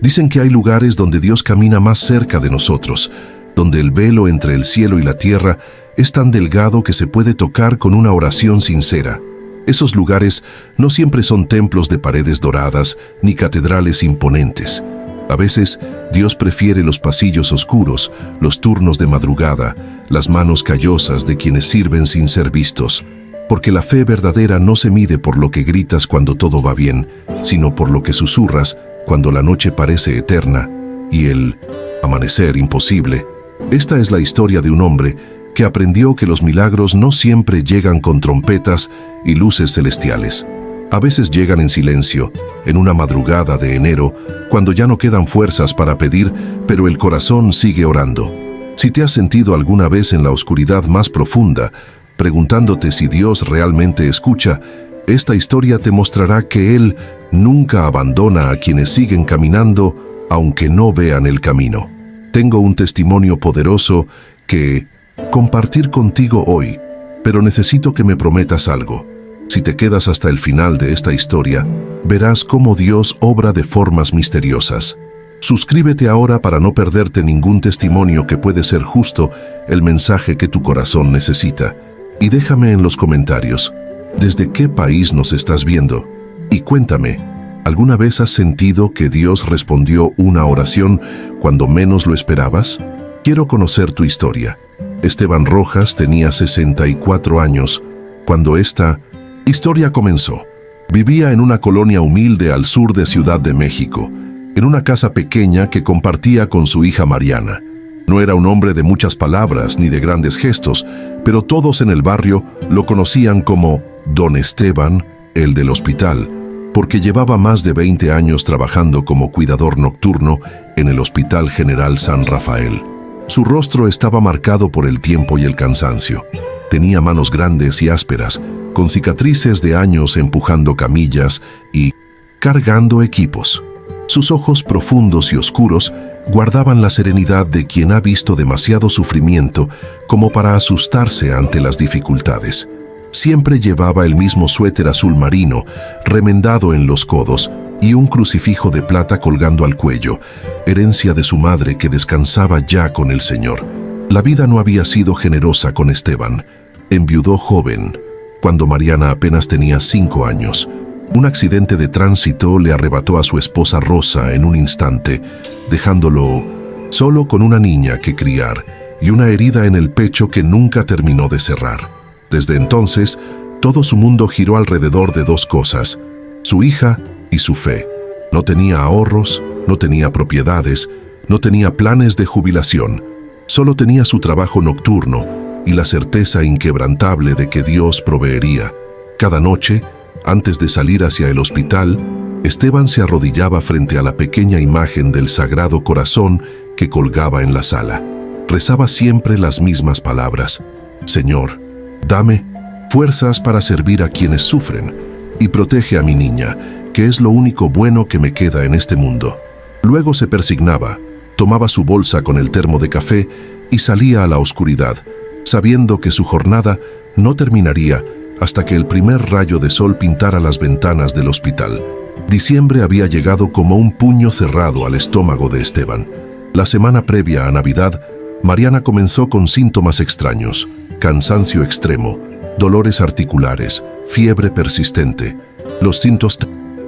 Dicen que hay lugares donde Dios camina más cerca de nosotros, donde el velo entre el cielo y la tierra es tan delgado que se puede tocar con una oración sincera. Esos lugares no siempre son templos de paredes doradas ni catedrales imponentes. A veces, Dios prefiere los pasillos oscuros, los turnos de madrugada, las manos callosas de quienes sirven sin ser vistos. Porque la fe verdadera no se mide por lo que gritas cuando todo va bien, sino por lo que susurras cuando la noche parece eterna y el amanecer imposible. Esta es la historia de un hombre que aprendió que los milagros no siempre llegan con trompetas y luces celestiales. A veces llegan en silencio, en una madrugada de enero, cuando ya no quedan fuerzas para pedir, pero el corazón sigue orando. Si te has sentido alguna vez en la oscuridad más profunda, preguntándote si Dios realmente escucha, esta historia te mostrará que Él nunca abandona a quienes siguen caminando, aunque no vean el camino. Tengo un testimonio poderoso que compartir contigo hoy, pero necesito que me prometas algo. Si te quedas hasta el final de esta historia, verás cómo Dios obra de formas misteriosas. Suscríbete ahora para no perderte ningún testimonio que puede ser justo el mensaje que tu corazón necesita. Y déjame en los comentarios, ¿desde qué país nos estás viendo? Y cuéntame, ¿alguna vez has sentido que Dios respondió una oración cuando menos lo esperabas? Quiero conocer tu historia. Esteban Rojas tenía 64 años cuando esta historia comenzó. Vivía en una colonia humilde al sur de Ciudad de México, en una casa pequeña que compartía con su hija Mariana. No era un hombre de muchas palabras ni de grandes gestos, pero todos en el barrio lo conocían como Don Esteban, el del hospital, porque llevaba más de 20 años trabajando como cuidador nocturno en el Hospital General San Rafael. Su rostro estaba marcado por el tiempo y el cansancio. Tenía manos grandes y ásperas, con cicatrices de años empujando camillas y cargando equipos. Sus ojos profundos y oscuros guardaban la serenidad de quien ha visto demasiado sufrimiento como para asustarse ante las dificultades. Siempre llevaba el mismo suéter azul marino, remendado en los codos, y un crucifijo de plata colgando al cuello, herencia de su madre que descansaba ya con el Señor. La vida no había sido generosa con Esteban. Enviudó joven, cuando Mariana apenas tenía 5 años. Un accidente de tránsito le arrebató a su esposa Rosa en un instante, dejándolo solo con una niña que criar y una herida en el pecho que nunca terminó de cerrar. Desde entonces, todo su mundo giró alrededor de 2 cosas: su hija y su fe. No tenía ahorros, no tenía propiedades, no tenía planes de jubilación. Solo tenía su trabajo nocturno y la certeza inquebrantable de que Dios proveería. Cada noche, antes de salir hacia el hospital, Esteban se arrodillaba frente a la pequeña imagen del Sagrado Corazón que colgaba en la sala. Rezaba siempre las mismas palabras: Señor, dame fuerzas para servir a quienes sufren y protege a mi niña, que es lo único bueno que me queda en este mundo. Luego se persignaba, tomaba su bolsa con el termo de café y salía a la oscuridad, sabiendo que su jornada no terminaría hasta que el primer rayo de sol pintara las ventanas del hospital. Diciembre había llegado como un puño cerrado al estómago de Esteban. La semana previa a Navidad, Mariana comenzó con síntomas extraños: cansancio extremo, dolores articulares, fiebre persistente. Los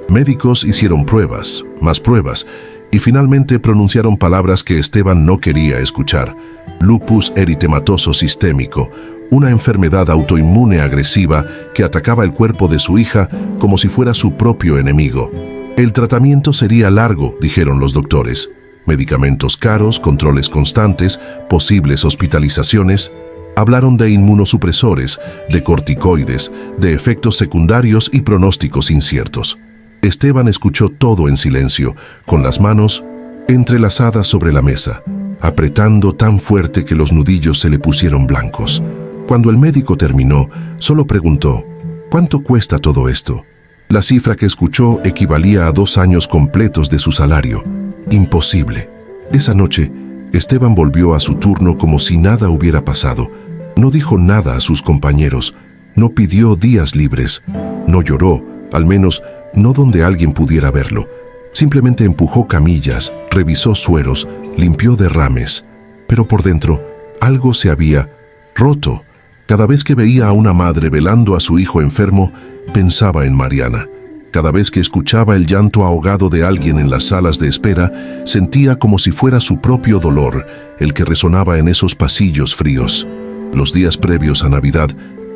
médicos hicieron pruebas, más pruebas, y finalmente pronunciaron palabras que Esteban no quería escuchar: lupus eritematoso sistémico, una enfermedad autoinmune agresiva que atacaba el cuerpo de su hija como si fuera su propio enemigo. El tratamiento sería largo, dijeron los doctores. Medicamentos caros, controles constantes, posibles hospitalizaciones. Hablaron de inmunosupresores, de corticoides, de efectos secundarios y pronósticos inciertos. Esteban escuchó todo en silencio, con las manos entrelazadas sobre la mesa, apretando tan fuerte que los nudillos se le pusieron blancos. Cuando el médico terminó, solo preguntó: ¿cuánto cuesta todo esto? La cifra que escuchó equivalía a 2 años completos de su salario. Imposible. Esa noche, Esteban volvió a su turno como si nada hubiera pasado. No dijo nada a sus compañeros, no pidió días libres, no lloró, al menos no donde alguien pudiera verlo. Simplemente empujó camillas, revisó sueros, limpió derrames. Pero por dentro, algo se había roto. Cada vez que veía a una madre velando a su hijo enfermo, pensaba en Mariana. Cada vez que escuchaba el llanto ahogado de alguien en las salas de espera, sentía como si fuera su propio dolor el que resonaba en esos pasillos fríos. Los días previos a Navidad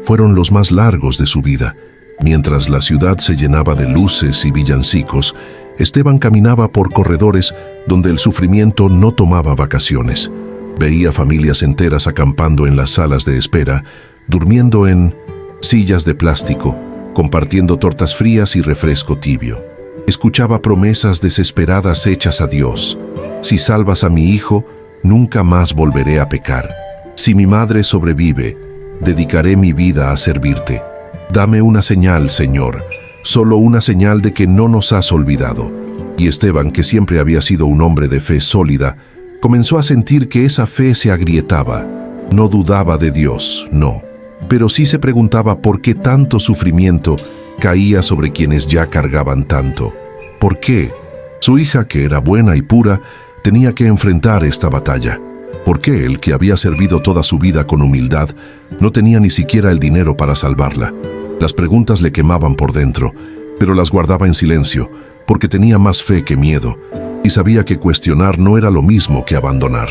fueron los más largos de su vida. Mientras la ciudad se llenaba de luces y villancicos, Esteban caminaba por corredores donde el sufrimiento no tomaba vacaciones. Veía familias enteras acampando en las salas de espera, durmiendo en sillas de plástico, compartiendo tortas frías y refresco tibio. Escuchaba promesas desesperadas hechas a Dios. Si salvas a mi hijo, nunca más volveré a pecar. Si mi madre sobrevive, dedicaré mi vida a servirte. Dame una señal, Señor, solo una señal de que no nos has olvidado. Y Esteban, que siempre había sido un hombre de fe sólida, comenzó a sentir que esa fe se agrietaba. No dudaba de Dios, no. Pero sí se preguntaba por qué tanto sufrimiento caía sobre quienes ya cargaban tanto. ¿Por qué? Su hija, que era buena y pura, tenía que enfrentar esta batalla. ¿Por qué el que había servido toda su vida con humildad no tenía ni siquiera el dinero para salvarla? Las preguntas le quemaban por dentro, pero las guardaba en silencio, porque tenía más fe que miedo, y sabía que cuestionar no era lo mismo que abandonar.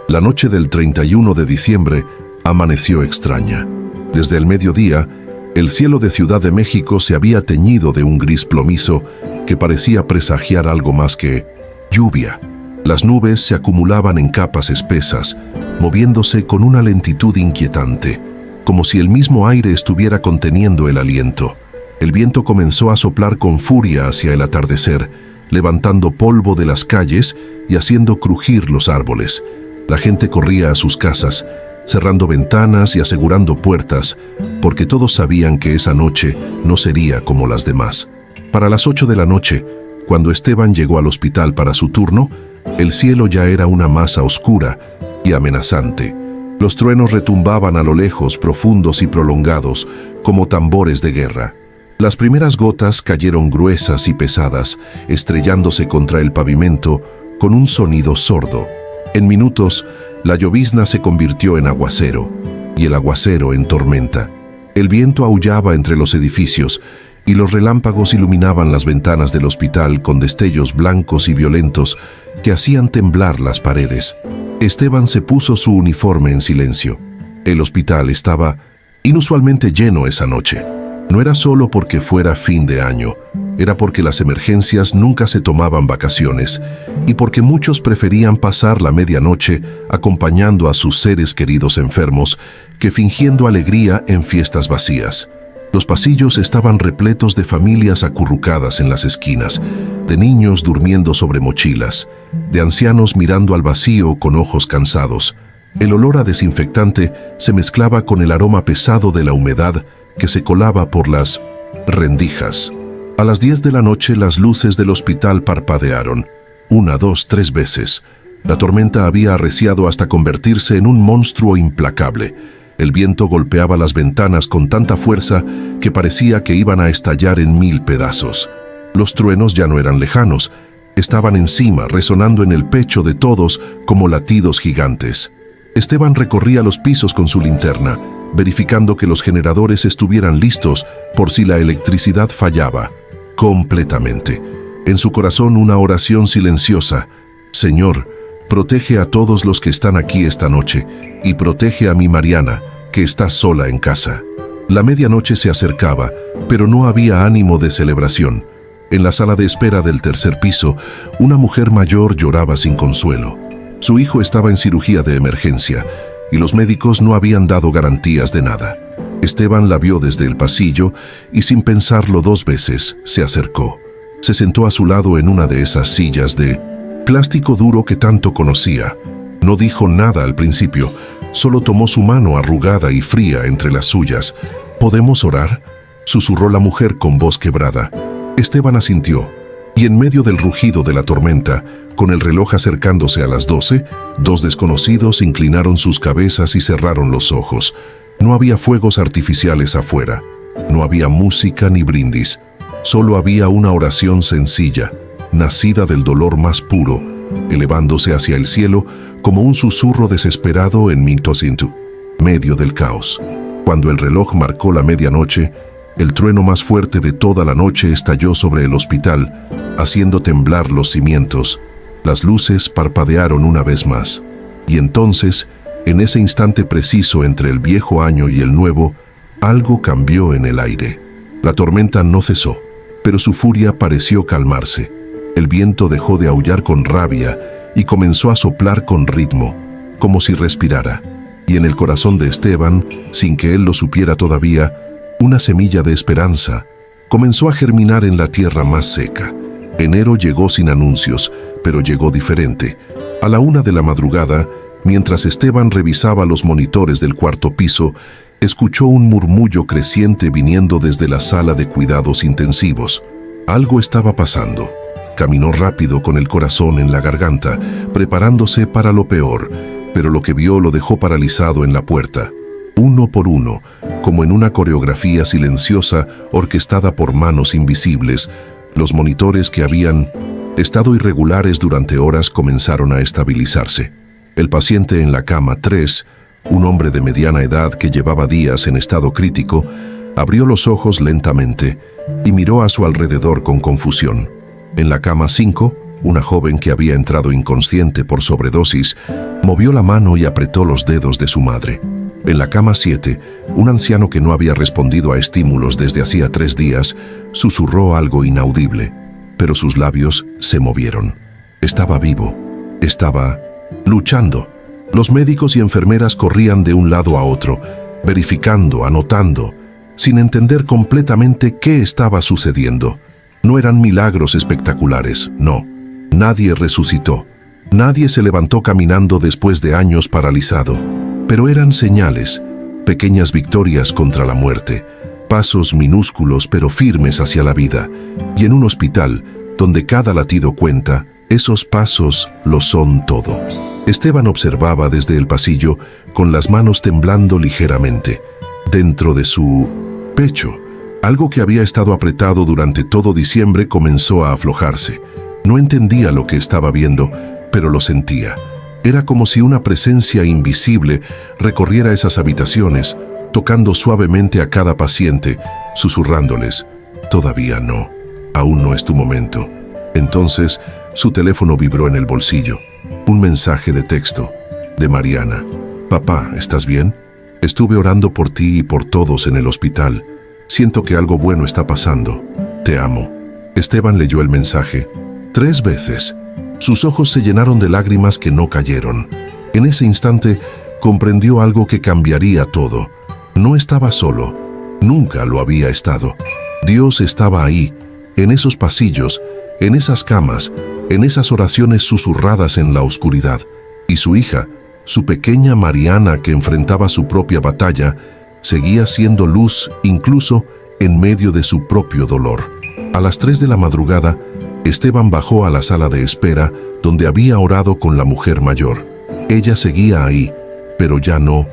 La noche del 31 de diciembre amaneció extraña. Desde el mediodía, el cielo de Ciudad de México se había teñido de un gris plomizo que parecía presagiar algo más que lluvia. Las nubes se acumulaban en capas espesas, moviéndose con una lentitud inquietante, como si el mismo aire estuviera conteniendo el aliento. El viento comenzó a soplar con furia hacia el atardecer, levantando polvo de las calles y haciendo crujir los árboles. La gente corría a sus casas, cerrando ventanas y asegurando puertas, porque todos sabían que esa noche no sería como las demás. Para las 8 de la noche, cuando Esteban llegó al hospital para su turno, el cielo ya era una masa oscura y amenazante. Los truenos retumbaban a lo lejos, profundos y prolongados, como tambores de guerra. Las primeras gotas cayeron gruesas y pesadas, estrellándose contra el pavimento con un sonido sordo. En minutos, la llovizna se convirtió en aguacero, y el aguacero en tormenta. El viento aullaba entre los edificios, y los relámpagos iluminaban las ventanas del hospital con destellos blancos y violentos que hacían temblar las paredes. Esteban se puso su uniforme en silencio. El hospital estaba inusualmente lleno esa noche. No era solo porque fuera fin de año, era porque las emergencias nunca se tomaban vacaciones y porque muchos preferían pasar la medianoche acompañando a sus seres queridos enfermos que fingiendo alegría en fiestas vacías. Los pasillos estaban repletos de familias acurrucadas en las esquinas, de niños durmiendo sobre mochilas, de ancianos mirando al vacío con ojos cansados. El olor a desinfectante se mezclaba con el aroma pesado de la humedad que se colaba por las rendijas. A las 10 de la noche las luces del hospital parpadearon, 1, 2, 3 veces. La tormenta había arreciado hasta convertirse en un monstruo implacable. El viento golpeaba las ventanas con tanta fuerza que parecía que iban a estallar en 1000 pedazos. Los truenos ya no eran lejanos, estaban encima, resonando en el pecho de todos como latidos gigantes. Esteban recorría los pisos con su linterna, verificando que los generadores estuvieran listos por si la electricidad fallaba. Completamente. En su corazón una oración silenciosa: Señor, protege a todos los que están aquí esta noche y protege a mi Mariana, que está sola en casa. La medianoche se acercaba, pero no había ánimo de celebración. En la sala de espera del tercer piso, una mujer mayor lloraba sin consuelo. Su hijo estaba en cirugía de emergencia y los médicos no habían dado garantías de nada. Esteban la vio desde el pasillo y sin pensarlo 2 veces se acercó. Se sentó a su lado en una de esas sillas de plástico duro que tanto conocía. No dijo nada al principio, solo tomó su mano arrugada y fría entre las suyas. ¿Podemos orar?, susurró la mujer con voz quebrada. Esteban asintió, y en medio del rugido de la tormenta, con el reloj acercándose a las 12, 2 desconocidos inclinaron sus cabezas y cerraron los ojos. No había fuegos artificiales afuera, no había música ni brindis, solo había una oración sencilla: nacida del dolor más puro, elevándose hacia el cielo como un susurro desesperado en medio del caos. Cuando el reloj marcó la medianoche, el trueno más fuerte de toda la noche estalló sobre el hospital, haciendo temblar los cimientos. Las luces parpadearon una vez más. Y entonces, en ese instante preciso entre el viejo año y el nuevo, algo cambió en el aire. La tormenta no cesó, pero su furia pareció calmarse. El viento dejó de aullar con rabia y comenzó a soplar con ritmo, como si respirara. Y en el corazón de Esteban, sin que él lo supiera todavía, una semilla de esperanza comenzó a germinar en la tierra más seca. Enero llegó sin anuncios, pero llegó diferente. A la 1 de la madrugada, mientras Esteban revisaba los monitores del cuarto piso, escuchó un murmullo creciente viniendo desde la sala de cuidados intensivos. Algo estaba pasando. Caminó rápido con el corazón en la garganta, preparándose para lo peor, pero lo que vio lo dejó paralizado en la puerta. Uno por uno, como en una coreografía silenciosa orquestada por manos invisibles, los monitores que habían estado irregulares durante horas comenzaron a estabilizarse. El paciente en la cama 3, un hombre de mediana edad que llevaba días en estado crítico, abrió los ojos lentamente y miró a su alrededor con confusión. En la cama 5, una joven que había entrado inconsciente por sobredosis, movió la mano y apretó los dedos de su madre. En la cama 7, un anciano que no había respondido a estímulos desde hacía 3 días, susurró algo inaudible, pero sus labios se movieron. Estaba vivo, estaba luchando. Los médicos y enfermeras corrían de un lado a otro, verificando, anotando, sin entender completamente qué estaba sucediendo. No eran milagros espectaculares, no. Nadie resucitó. Nadie se levantó caminando después de años paralizado. Pero eran señales, pequeñas victorias contra la muerte, pasos minúsculos pero firmes hacia la vida. Y en un hospital, donde cada latido cuenta, esos pasos lo son todo. Esteban observaba desde el pasillo, con las manos temblando ligeramente. Dentro de su pecho, algo que había estado apretado durante todo diciembre comenzó a aflojarse. No entendía lo que estaba viendo, pero lo sentía. Era como si una presencia invisible recorriera esas habitaciones, tocando suavemente a cada paciente, susurrándoles: «Todavía no, aún no es tu momento». Entonces, su teléfono vibró en el bolsillo. Un mensaje de texto, de Mariana. «Papá, ¿estás bien? Estuve orando por ti y por todos en el hospital. Siento que algo bueno está pasando. Te amo». Esteban leyó el mensaje 3 veces. Sus ojos se llenaron de lágrimas que no cayeron. En ese instante, comprendió algo que cambiaría todo. No estaba solo. Nunca lo había estado. Dios estaba ahí, en esos pasillos, en esas camas, en esas oraciones susurradas en la oscuridad. Y su hija, su pequeña Mariana que enfrentaba su propia batalla, seguía siendo luz incluso en medio de su propio dolor. A las 3 de la madrugada, Esteban bajó a la sala de espera donde había orado con la mujer mayor. Ella seguía ahí, pero ya no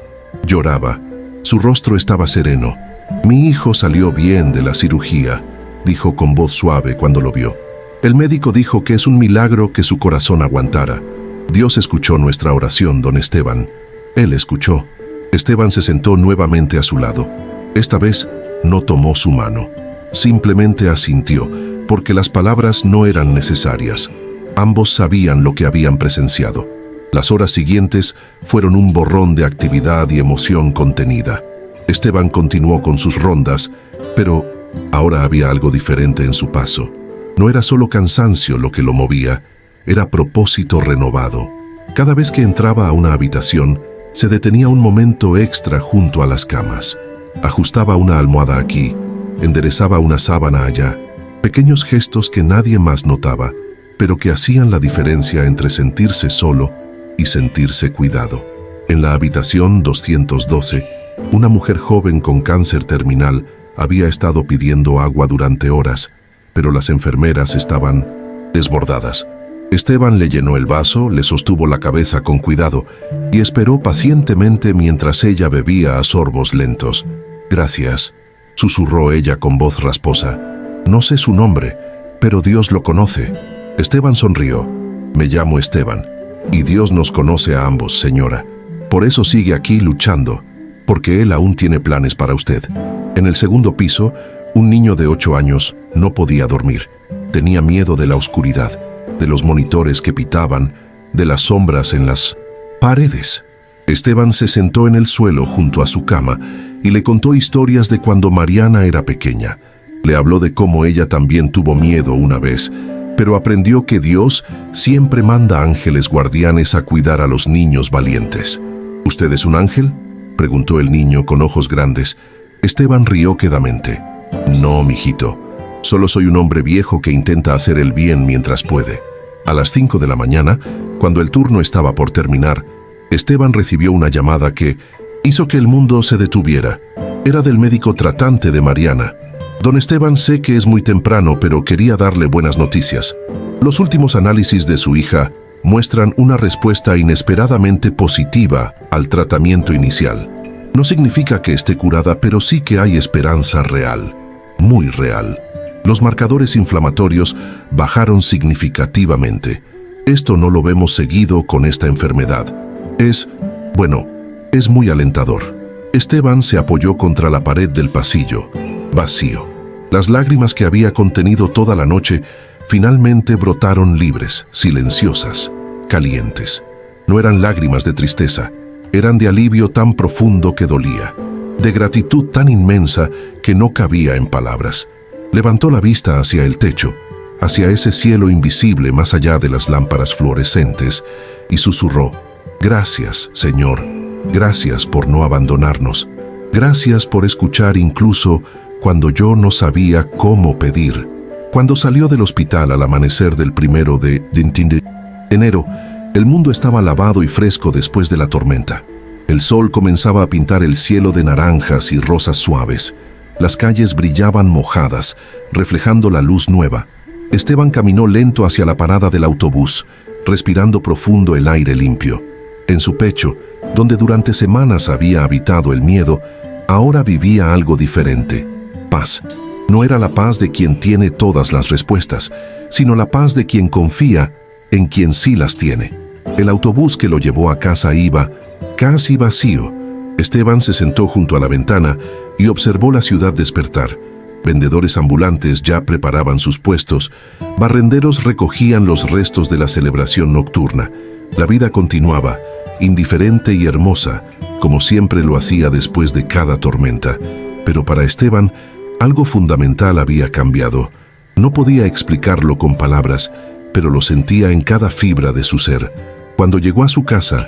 lloraba. Su rostro estaba sereno. «Mi hijo salió bien de la cirugía», dijo con voz suave cuando lo vio. «El médico dijo que es un milagro que su corazón aguantara. Dios escuchó nuestra oración, don Esteban». Él escuchó. Esteban se sentó nuevamente a su lado. Esta vez no tomó su mano. Simplemente asintió, porque las palabras no eran necesarias. Ambos sabían lo que habían presenciado. Las horas siguientes fueron un borrón de actividad y emoción contenida. Esteban continuó con sus rondas, pero ahora había algo diferente en su paso. No era solo cansancio lo que lo movía, era propósito renovado. Cada vez que entraba a una habitación, se detenía un momento extra junto a las camas. Ajustaba una almohada aquí, enderezaba una sábana allá. Pequeños gestos que nadie más notaba, pero que hacían la diferencia entre sentirse solo y sentirse cuidado. En la habitación 212, una mujer joven con cáncer terminal había estado pidiendo agua durante horas, pero las enfermeras estaban desbordadas. Esteban le llenó el vaso, le sostuvo la cabeza con cuidado y esperó pacientemente mientras ella bebía a sorbos lentos. «Gracias», susurró ella con voz rasposa. «No sé su nombre, pero Dios lo conoce». Esteban sonrió. Me llamo Esteban, y Dios nos conoce a ambos, señora. Por eso sigue aquí luchando, porque Él aún tiene planes para usted. En el segundo piso, un niño de 8 años no podía dormir. Tenía miedo de la oscuridad, de los monitores que pitaban, de las sombras en las paredes. Esteban se sentó en el suelo junto a su cama y le contó historias de cuando Mariana era pequeña. Le habló de cómo ella también tuvo miedo una vez, pero aprendió que Dios siempre manda ángeles guardianes a cuidar a los niños valientes. ¿Usted es un ángel?, preguntó el niño con ojos grandes. Esteban rió quedamente. No, mijito. Solo soy un hombre viejo que intenta hacer el bien mientras puede. A las 5 de la mañana, cuando el turno estaba por terminar, Esteban recibió una llamada que hizo que el mundo se detuviera. Era del médico tratante de Mariana. Don Esteban, sé que es muy temprano, pero quería darle buenas noticias. Los últimos análisis de su hija muestran una respuesta inesperadamente positiva al tratamiento inicial. No significa que esté curada, pero sí que hay esperanza real, muy real. Los marcadores inflamatorios bajaron significativamente. Esto no lo vemos seguido con esta enfermedad. Es muy alentador. Esteban se apoyó contra la pared del pasillo, vacío. Las lágrimas que había contenido toda la noche finalmente brotaron libres, silenciosas, calientes. No eran lágrimas de tristeza, eran de alivio tan profundo que dolía, de gratitud tan inmensa que no cabía en palabras. Levantó la vista hacia el techo, hacia ese cielo invisible más allá de las lámparas fluorescentes, y susurró: «Gracias, Señor, gracias por no abandonarnos, gracias por escuchar incluso cuando yo no sabía cómo pedir». Cuando salió del hospital al amanecer del 1 de enero, el mundo estaba lavado y fresco después de la tormenta. El sol comenzaba a pintar el cielo de naranjas y rosas suaves. Las calles brillaban mojadas, reflejando la luz nueva. Esteban caminó lento hacia la parada del autobús, respirando profundo el aire limpio. En su pecho, donde durante semanas había habitado el miedo, ahora vivía algo diferente: paz. No era la paz de quien tiene todas las respuestas, sino la paz de quien confía en quien sí las tiene. El autobús que lo llevó a casa iba casi vacío. Esteban se sentó junto a la ventana y observó la ciudad despertar. Vendedores ambulantes ya preparaban sus puestos, barrenderos recogían los restos de la celebración nocturna. La vida continuaba, indiferente y hermosa, como siempre lo hacía después de cada tormenta. Pero para Esteban, algo fundamental había cambiado. No podía explicarlo con palabras, pero lo sentía en cada fibra de su ser. Cuando llegó a su casa,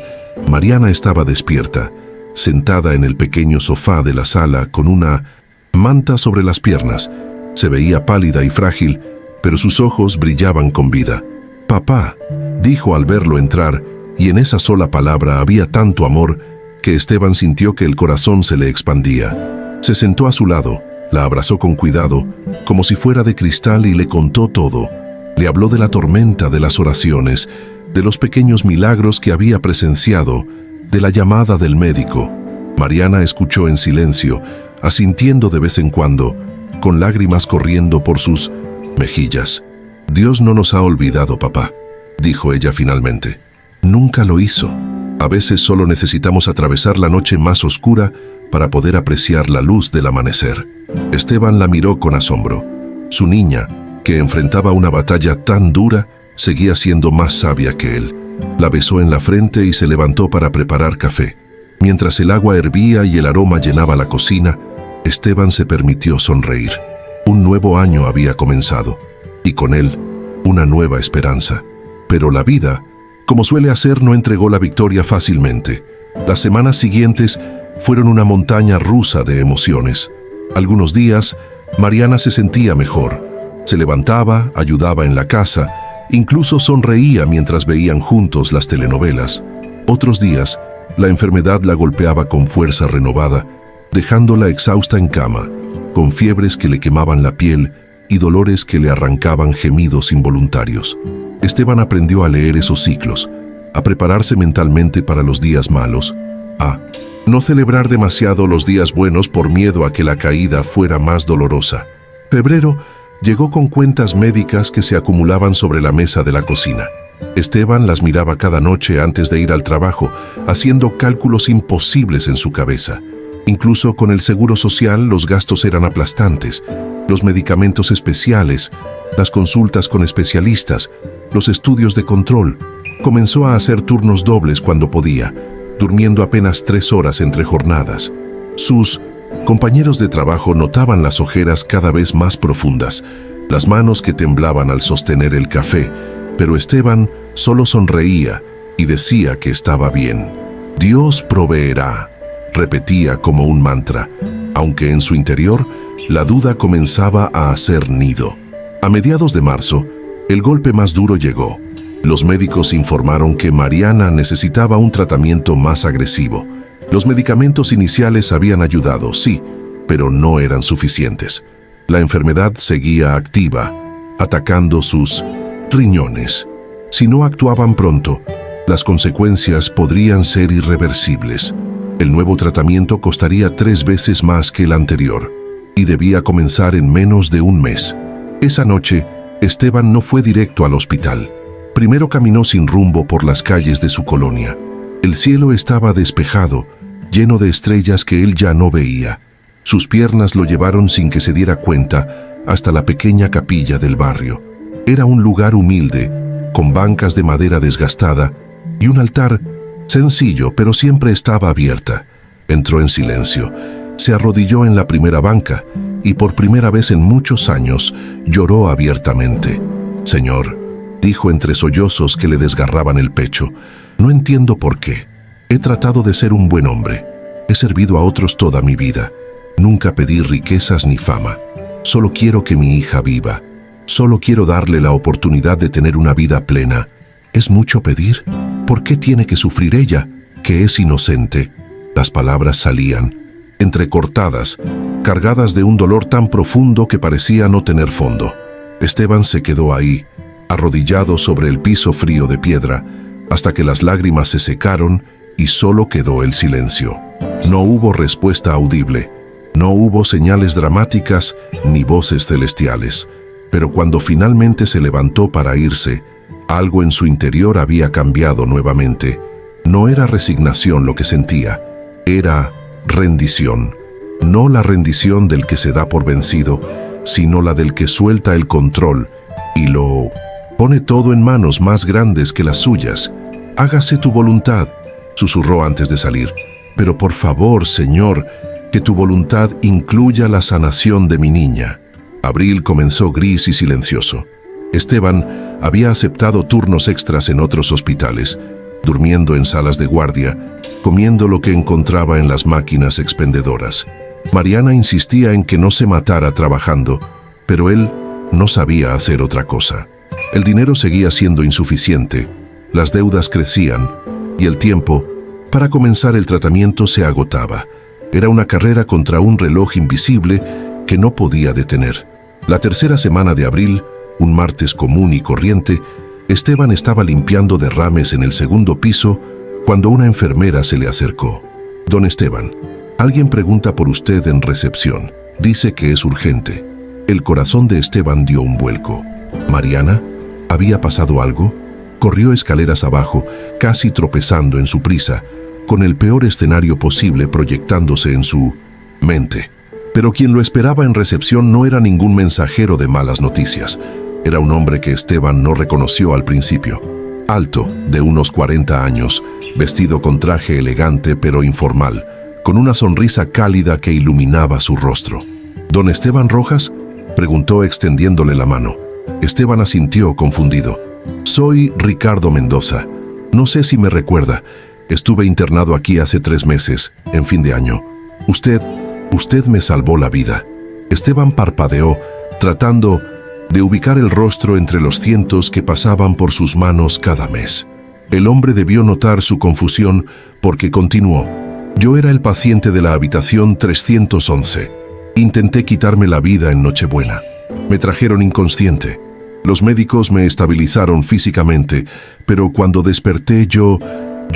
Mariana estaba despierta, sentada en el pequeño sofá de la sala con una manta sobre las piernas. Se veía pálida y frágil, pero sus ojos brillaban con vida. «Papá», dijo al verlo entrar, y en esa sola palabra había tanto amor que Esteban sintió que el corazón se le expandía. Se sentó a su lado, la abrazó con cuidado, como si fuera de cristal, y le contó todo. Le habló de la tormenta, de las oraciones, de los pequeños milagros que había presenciado, de la llamada del médico. Mariana escuchó en silencio, asintiendo de vez en cuando, con lágrimas corriendo por sus mejillas. «Dios no nos ha olvidado, papá», dijo ella finalmente. «Nunca lo hizo. A veces solo necesitamos atravesar la noche más oscura para poder apreciar la luz del amanecer». Esteban la miró con asombro. Su niña, que enfrentaba una batalla tan dura, seguía siendo más sabia que él. La besó en la frente y se levantó para preparar café. Mientras el agua hervía y el aroma llenaba la cocina, Esteban se permitió sonreír. Un nuevo año había comenzado, y con él, una nueva esperanza. Pero la vida, como suele hacer, no entregó la victoria fácilmente. Las semanas siguientes fueron una montaña rusa de emociones. Algunos días, Mariana se sentía mejor. Se levantaba, ayudaba en la casa, incluso sonreía mientras veían juntos las telenovelas. Otros días, la enfermedad la golpeaba con fuerza renovada, dejándola exhausta en cama, con fiebres que le quemaban la piel y dolores que le arrancaban gemidos involuntarios. Esteban aprendió a leer esos ciclos, a prepararse mentalmente para los días malos, a no celebrar demasiado los días buenos por miedo a que la caída fuera más dolorosa. Febrero Llegó con cuentas médicas que se acumulaban sobre la mesa de la cocina. Esteban las miraba cada noche antes de ir al trabajo, haciendo cálculos imposibles en su cabeza. Incluso con el seguro social los gastos eran aplastantes. Los medicamentos especiales, las consultas con especialistas, los estudios de control. Comenzó a hacer turnos dobles cuando podía, durmiendo apenas 3 horas entre jornadas. Sus compañeros de trabajo notaban las ojeras cada vez más profundas, las manos que temblaban al sostener el café, pero Esteban solo sonreía y decía que estaba bien. Dios proveerá, repetía como un mantra, aunque en su interior la duda comenzaba a hacer nido. A mediados de marzo, el golpe más duro llegó. Los médicos informaron que Mariana necesitaba un tratamiento más agresivo. Los medicamentos iniciales habían ayudado, sí, pero no eran suficientes. La enfermedad seguía activa, atacando sus riñones. Si no actuaban pronto, las consecuencias podrían ser irreversibles. El nuevo tratamiento costaría 3 veces más que el anterior y debía comenzar en menos de un mes. Esa noche, Esteban no fue directo al hospital. Primero caminó sin rumbo por las calles de su colonia. El cielo estaba despejado, lleno de estrellas que él ya no veía. Sus piernas lo llevaron sin que se diera cuenta hasta la pequeña capilla del barrio. Era un lugar humilde, con bancas de madera desgastada y un altar sencillo, pero siempre estaba abierta. Entró en silencio, se arrodilló en la primera banca y por primera vez en muchos años lloró abiertamente. «Señor», dijo entre sollozos que le desgarraban el pecho, «no entiendo por qué. He tratado de ser un buen hombre. He servido a otros toda mi vida. Nunca pedí riquezas ni fama. Solo quiero que mi hija viva. Solo quiero darle la oportunidad de tener una vida plena. ¿Es mucho pedir? ¿Por qué tiene que sufrir ella, que es inocente?» Las palabras salían, entrecortadas, cargadas de un dolor tan profundo que parecía no tener fondo. Esteban se quedó ahí, arrodillado sobre el piso frío de piedra, hasta que las lágrimas se secaron y solo quedó el silencio. No hubo respuesta audible, no hubo señales dramáticas ni voces celestiales. Pero cuando finalmente se levantó para irse, algo en su interior había cambiado nuevamente. No era resignación lo que sentía, era rendición. No la rendición del que se da por vencido, sino la del que suelta el control y lo pone todo en manos más grandes que las suyas. «Hágase tu voluntad», susurró antes de salir. «Pero por favor, Señor, que tu voluntad incluya la sanación de mi niña». Abril comenzó gris y silencioso. Esteban había aceptado turnos extras en otros hospitales, durmiendo en salas de guardia, comiendo lo que encontraba en las máquinas expendedoras. Mariana insistía en que no se matara trabajando, pero él no sabía hacer otra cosa. El dinero seguía siendo insuficiente, las deudas crecían y el tiempo para comenzar el tratamiento se agotaba. Era una carrera contra un reloj invisible que no podía detener. La tercera semana de abril, un martes común y corriente, Esteban estaba limpiando derrames en el segundo piso cuando una enfermera se le acercó. «Don Esteban, alguien pregunta por usted en recepción. Dice que es urgente». El corazón de Esteban dio un vuelco. ¿Mariana? ¿Había pasado algo? Corrió escaleras abajo, casi tropezando en su prisa, con el peor escenario posible proyectándose en su mente. Pero quien lo esperaba en recepción no era ningún mensajero de malas noticias. Era un hombre que Esteban no reconoció al principio. Alto, de unos 40 años, vestido con traje elegante pero informal, con una sonrisa cálida que iluminaba su rostro. «¿Don Esteban Rojas?», preguntó extendiéndole la mano. Esteban asintió confundido. «Soy Ricardo Mendoza. No sé si me recuerda. Estuve internado aquí hace 3 meses, en fin de año. Usted me salvó la vida». Esteban parpadeó, tratando de ubicar el rostro entre los cientos que pasaban por sus manos cada mes. El hombre debió notar su confusión porque continuó. «Yo era el paciente de la habitación 311. Intenté quitarme la vida en Nochebuena. Me trajeron inconsciente. Los médicos me estabilizaron físicamente, pero cuando desperté yo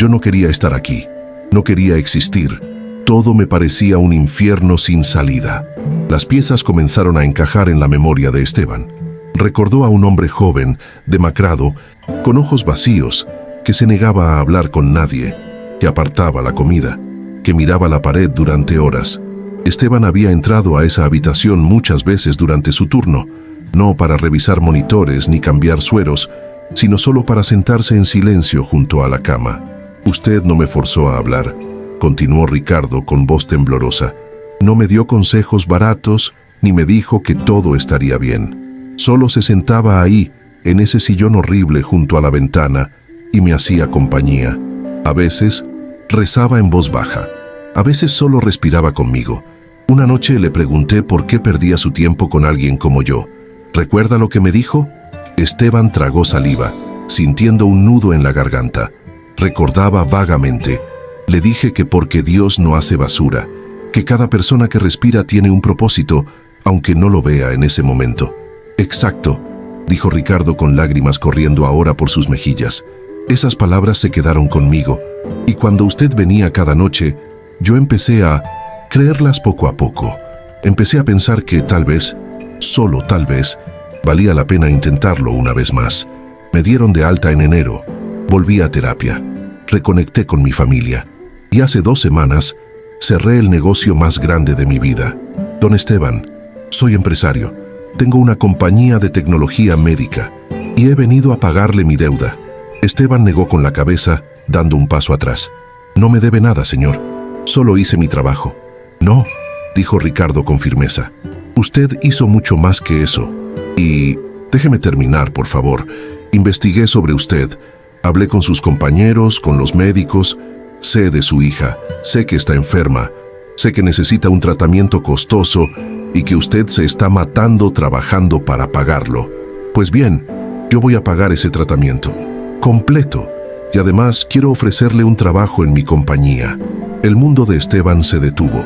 no quería estar aquí. No quería existir. Todo me parecía un infierno sin salida. Las piezas comenzaron a encajar en la memoria de Esteban. Recordó a un hombre joven, demacrado, con ojos vacíos, que se negaba a hablar con nadie, que apartaba la comida, que miraba la pared durante horas. Esteban había entrado a esa habitación muchas veces durante su turno, no para revisar monitores ni cambiar sueros, sino solo para sentarse en silencio junto a la cama. «Usted no me forzó a hablar», continuó Ricardo con voz temblorosa. «No me dio consejos baratos, ni me dijo que todo estaría bien. Solo se sentaba ahí, en ese sillón horrible junto a la ventana, y me hacía compañía. A veces rezaba en voz baja, a veces solo respiraba conmigo. Una noche le pregunté por qué perdía su tiempo con alguien como yo. ¿Recuerda lo que me dijo?». Esteban tragó saliva, sintiendo un nudo en la garganta. Recordaba vagamente. Le dije que porque Dios no hace basura, que cada persona que respira tiene un propósito, aunque no lo vea en ese momento. «Exacto», dijo Ricardo con lágrimas corriendo ahora por sus mejillas. «Esas palabras se quedaron conmigo, y cuando usted venía cada noche, yo empecé a creerlas poco a poco. Empecé a pensar que tal vez, solo tal vez, valía la pena intentarlo una vez más. Me dieron de alta en enero, volví a terapia, reconecté con mi familia, y hace 2 semanas cerré el negocio más grande de mi vida. Don Esteban, soy empresario, tengo una compañía de tecnología médica, y he venido a pagarle mi deuda». Esteban negó con la cabeza, dando un paso atrás. «No me debe nada, señor. Solo hice mi trabajo». «No», dijo Ricardo con firmeza. «Usted hizo mucho más que eso. Y déjeme terminar, por favor. Investigué sobre usted. Hablé con sus compañeros, con los médicos. Sé de su hija. Sé que está enferma. Sé que necesita un tratamiento costoso y que usted se está matando trabajando para pagarlo. Pues bien, yo voy a pagar ese tratamiento. Completo. Y además quiero ofrecerle un trabajo en mi compañía». El mundo de Esteban se detuvo.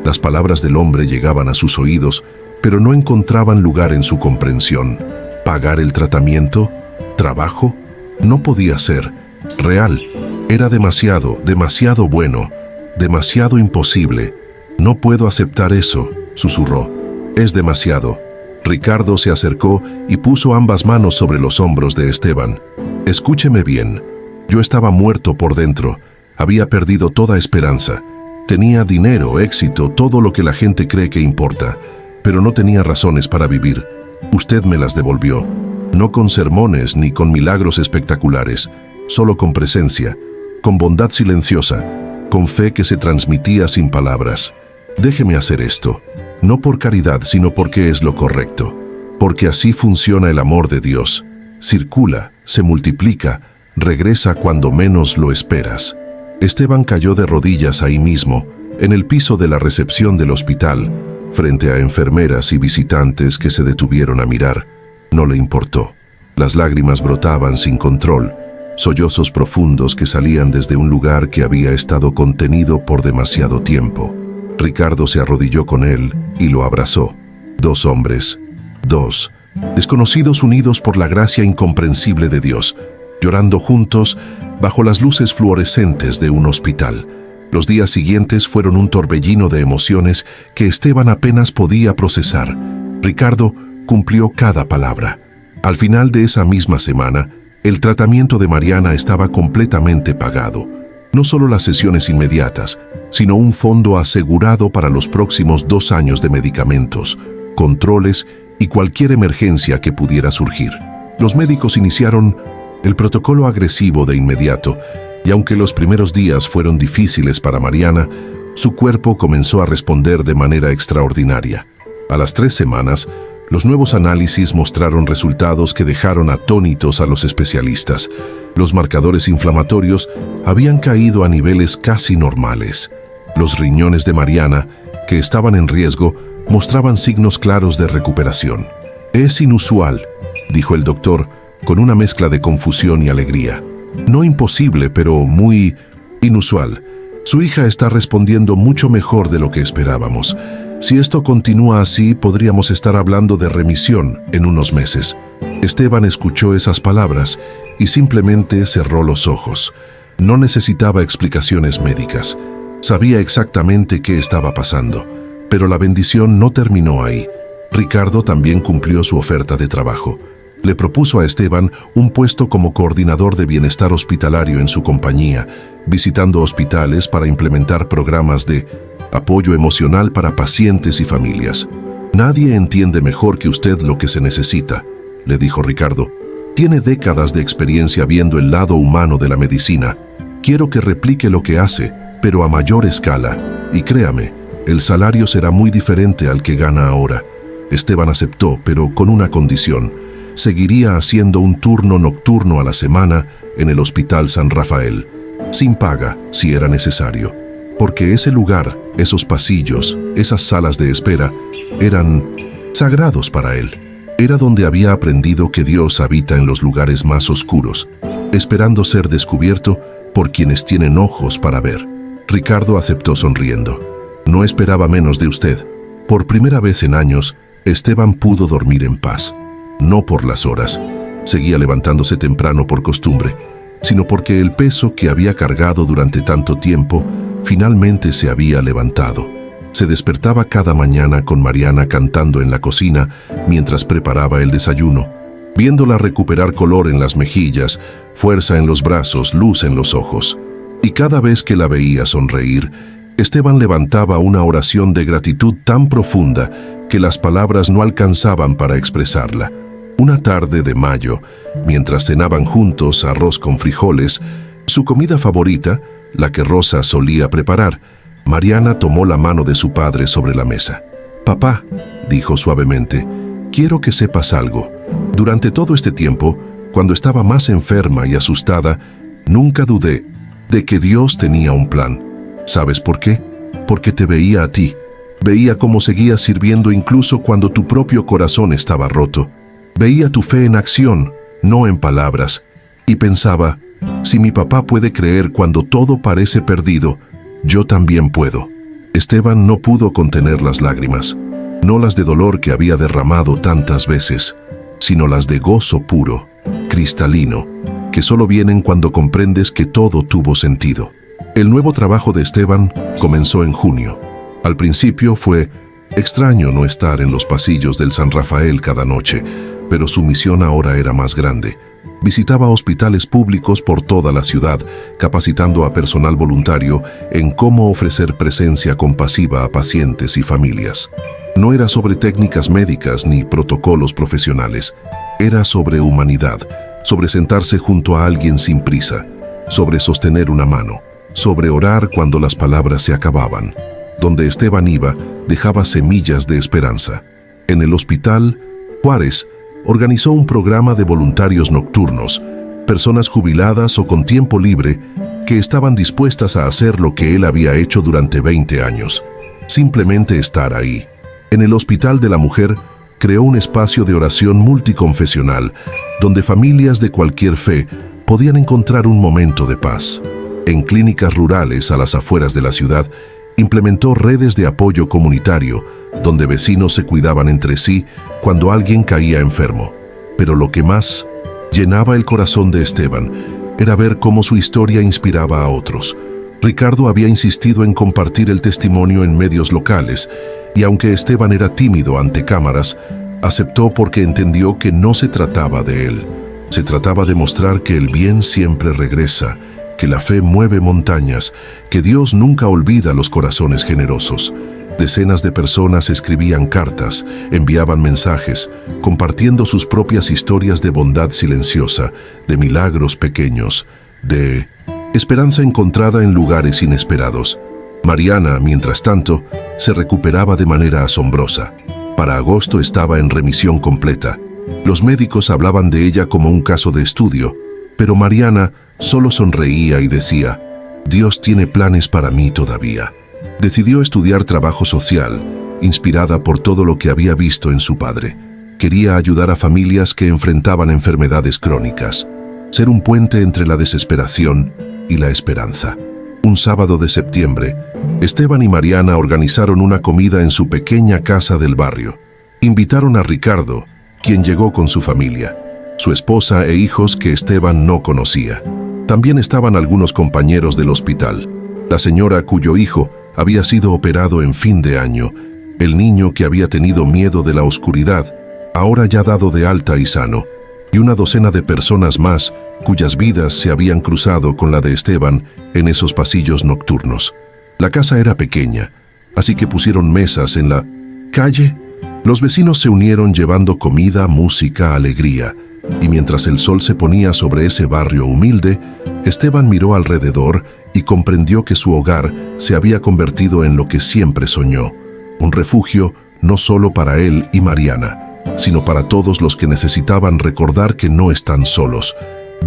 Las palabras del hombre llegaban a sus oídos, pero no encontraban lugar en su comprensión. ¿Pagar el tratamiento? ¿Trabajo? No podía ser. Real. Era demasiado, demasiado bueno. Demasiado imposible. «No puedo aceptar eso», susurró. «Es demasiado». Ricardo se acercó y puso ambas manos sobre los hombros de Esteban. «Escúcheme bien. Yo estaba muerto por dentro. Había perdido toda esperanza. Tenía dinero, éxito, todo lo que la gente cree que importa. Pero no tenía razones para vivir. Usted me las devolvió. No con sermones ni con milagros espectaculares. Solo con presencia, con bondad silenciosa, con fe que se transmitía sin palabras. Déjeme hacer esto. No por caridad, sino porque es lo correcto. Porque así funciona el amor de Dios. Circula, se multiplica, regresa cuando menos lo esperas». Esteban cayó de rodillas ahí mismo, en el piso de la recepción del hospital, frente a enfermeras y visitantes que se detuvieron a mirar. No le importó. Las lágrimas brotaban sin control, sollozos profundos que salían desde un lugar que había estado contenido por demasiado tiempo. Ricardo se arrodilló con él y lo abrazó. 2 hombres, 2 desconocidos unidos por la gracia incomprensible de Dios, llorando juntos bajo las luces fluorescentes de un hospital. Los días siguientes fueron un torbellino de emociones que Esteban apenas podía procesar. Ricardo cumplió cada palabra. Al final de esa misma semana, el tratamiento de Mariana estaba completamente pagado. No solo las sesiones inmediatas, sino un fondo asegurado para los próximos 2 años de medicamentos, controles y cualquier emergencia que pudiera surgir. Los médicos iniciaron el protocolo agresivo de inmediato, y aunque los primeros días fueron difíciles para Mariana, su cuerpo comenzó a responder de manera extraordinaria. A las 3 semanas, los nuevos análisis mostraron resultados que dejaron atónitos a los especialistas. Los marcadores inflamatorios habían caído a niveles casi normales. Los riñones de Mariana, que estaban en riesgo, mostraban signos claros de recuperación. «Es inusual», dijo el doctor, con una mezcla de confusión y alegría. «No imposible, pero muy inusual. Su hija está respondiendo mucho mejor de lo que esperábamos. Si esto continúa así, podríamos estar hablando de remisión en unos meses». Esteban escuchó esas palabras y simplemente cerró los ojos. No necesitaba explicaciones médicas. Sabía exactamente qué estaba pasando, pero la bendición no terminó ahí. Ricardo también cumplió su oferta de trabajo. Le propuso a Esteban un puesto como coordinador de bienestar hospitalario en su compañía, visitando hospitales para implementar programas de apoyo emocional para pacientes y familias. «Nadie entiende mejor que usted lo que se necesita», le dijo Ricardo. «Tiene décadas de experiencia viendo el lado humano de la medicina. Quiero que replique lo que hace, pero a mayor escala. Y créame, el salario será muy diferente al que gana ahora». Esteban aceptó, pero con una condición: seguiría haciendo un turno nocturno a la semana en el Hospital San Rafael, sin paga si era necesario, porque ese lugar, esos pasillos, esas salas de espera, eran sagrados para él. Era donde había aprendido que Dios habita en los lugares más oscuros, esperando ser descubierto por quienes tienen ojos para ver. Ricardo aceptó sonriendo. «No esperaba menos de usted». Por primera vez en años, Esteban pudo dormir en paz. No por las horas, seguía levantándose temprano por costumbre, sino porque el peso que había cargado durante tanto tiempo finalmente se había levantado. Se despertaba cada mañana con Mariana cantando en la cocina mientras preparaba el desayuno, viéndola recuperar color en las mejillas, fuerza en los brazos, luz en los ojos. Y cada vez que la veía sonreír, Esteban levantaba una oración de gratitud tan profunda que las palabras no alcanzaban para expresarla. Una tarde de mayo, mientras cenaban juntos arroz con frijoles, su comida favorita, la que Rosa solía preparar, Mariana tomó la mano de su padre sobre la mesa. «Papá», dijo suavemente, «quiero que sepas algo. Durante todo este tiempo, cuando estaba más enferma y asustada, nunca dudé de que Dios tenía un plan. ¿Sabes por qué? Porque te veía a ti. Veía cómo seguías sirviendo incluso cuando tu propio corazón estaba roto. Veía tu fe en acción, no en palabras. Y pensaba, si mi papá puede creer cuando todo parece perdido, yo también puedo». Esteban no pudo contener las lágrimas, no las de dolor que había derramado tantas veces, sino las de gozo puro, cristalino, que solo vienen cuando comprendes que todo tuvo sentido. El nuevo trabajo de Esteban comenzó en junio. Al principio fue extraño no estar en los pasillos del San Rafael cada noche, pero su misión ahora era más grande. Visitaba hospitales públicos por toda la ciudad, capacitando a personal voluntario en cómo ofrecer presencia compasiva a pacientes y familias. No era sobre técnicas médicas ni protocolos profesionales. Era sobre humanidad, sobre sentarse junto a alguien sin prisa, sobre sostener una mano, sobre orar cuando las palabras se acababan. Donde Esteban iba, dejaba semillas de esperanza. En el hospital, Juárez organizó un programa de voluntarios nocturnos, personas jubiladas o con tiempo libre que estaban dispuestas a hacer lo que él había hecho durante 20 años, simplemente estar ahí. En el Hospital de la Mujer, creó un espacio de oración multiconfesional, donde familias de cualquier fe podían encontrar un momento de paz. En clínicas rurales a las afueras de la ciudad, implementó redes de apoyo comunitario, donde vecinos se cuidaban entre sí cuando alguien caía enfermo. Pero lo que más llenaba el corazón de Esteban era ver cómo su historia inspiraba a otros. Ricardo había insistido en compartir el testimonio en medios locales, y aunque Esteban era tímido ante cámaras, aceptó porque entendió que no se trataba de él. Se trataba de mostrar que el bien siempre regresa, que la fe mueve montañas, que Dios nunca olvida los corazones generosos. Decenas de personas escribían cartas, enviaban mensajes, compartiendo sus propias historias de bondad silenciosa, de milagros pequeños, de esperanza encontrada en lugares inesperados. Mariana, mientras tanto, se recuperaba de manera asombrosa. Para agosto estaba en remisión completa. Los médicos hablaban de ella como un caso de estudio, pero Mariana solo sonreía y decía, «Dios tiene planes para mí todavía». Decidió estudiar trabajo social, inspirada por todo lo que había visto en su padre. Quería ayudar a familias que enfrentaban enfermedades crónicas, ser un puente entre la desesperación y la esperanza. Un sábado de septiembre, Esteban y Mariana organizaron una comida en su pequeña casa del barrio. Invitaron a Ricardo, quien llegó con su familia, su esposa e hijos que Esteban no conocía. También estaban algunos compañeros del hospital. La señora cuyo hijo había sido operado en fin de año, el niño que había tenido miedo de la oscuridad, ahora ya dado de alta y sano, y una docena de personas más cuyas vidas se habían cruzado con la de Esteban en esos pasillos nocturnos. La casa era pequeña, así que pusieron mesas en la calle. Los vecinos se unieron llevando comida, música, alegría, y mientras el sol se ponía sobre ese barrio humilde, Esteban miró alrededor y comprendió que su hogar se había convertido en lo que siempre soñó, un refugio no solo para él y Mariana, sino para todos los que necesitaban recordar que no están solos.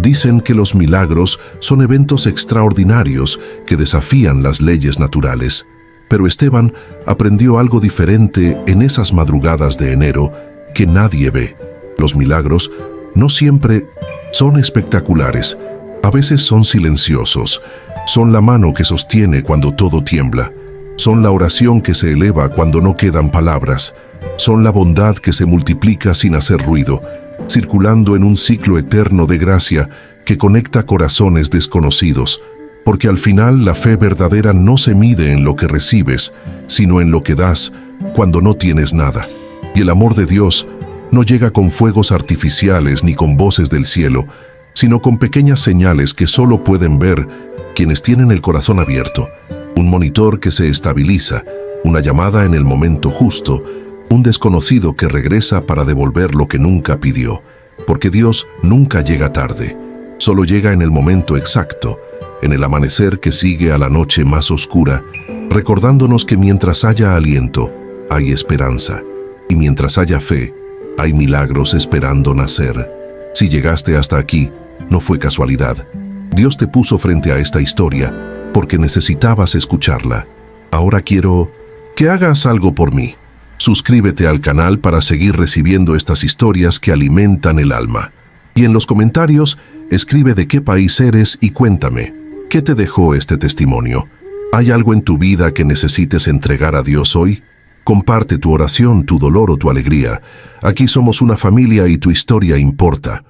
Dicen que los milagros son eventos extraordinarios que desafían las leyes naturales. Pero Esteban aprendió algo diferente en esas madrugadas de enero que nadie ve. Los milagros no siempre son espectaculares, a veces son silenciosos. Son la mano que sostiene cuando todo tiembla. Son la oración que se eleva cuando no quedan palabras. Son la bondad que se multiplica sin hacer ruido, circulando en un ciclo eterno de gracia que conecta corazones desconocidos. Porque al final la fe verdadera no se mide en lo que recibes, sino en lo que das cuando no tienes nada. Y el amor de Dios no llega con fuegos artificiales ni con voces del cielo, sino con pequeñas señales que solo pueden ver quienes tienen el corazón abierto. Un monitor que se estabiliza, una llamada en el momento justo, un desconocido que regresa para devolver lo que nunca pidió. Porque Dios nunca llega tarde, solo llega en el momento exacto, en el amanecer que sigue a la noche más oscura, recordándonos que mientras haya aliento, hay esperanza, y mientras haya fe, hay milagros esperando nacer. Si llegaste hasta aquí, no fue casualidad. Dios te puso frente a esta historia porque necesitabas escucharla. Ahora quiero que hagas algo por mí. Suscríbete al canal para seguir recibiendo estas historias que alimentan el alma. Y en los comentarios, escribe de qué país eres y cuéntame, ¿qué te dejó este testimonio? ¿Hay algo en tu vida que necesites entregar a Dios hoy? Comparte tu oración, tu dolor o tu alegría. Aquí somos una familia y tu historia importa.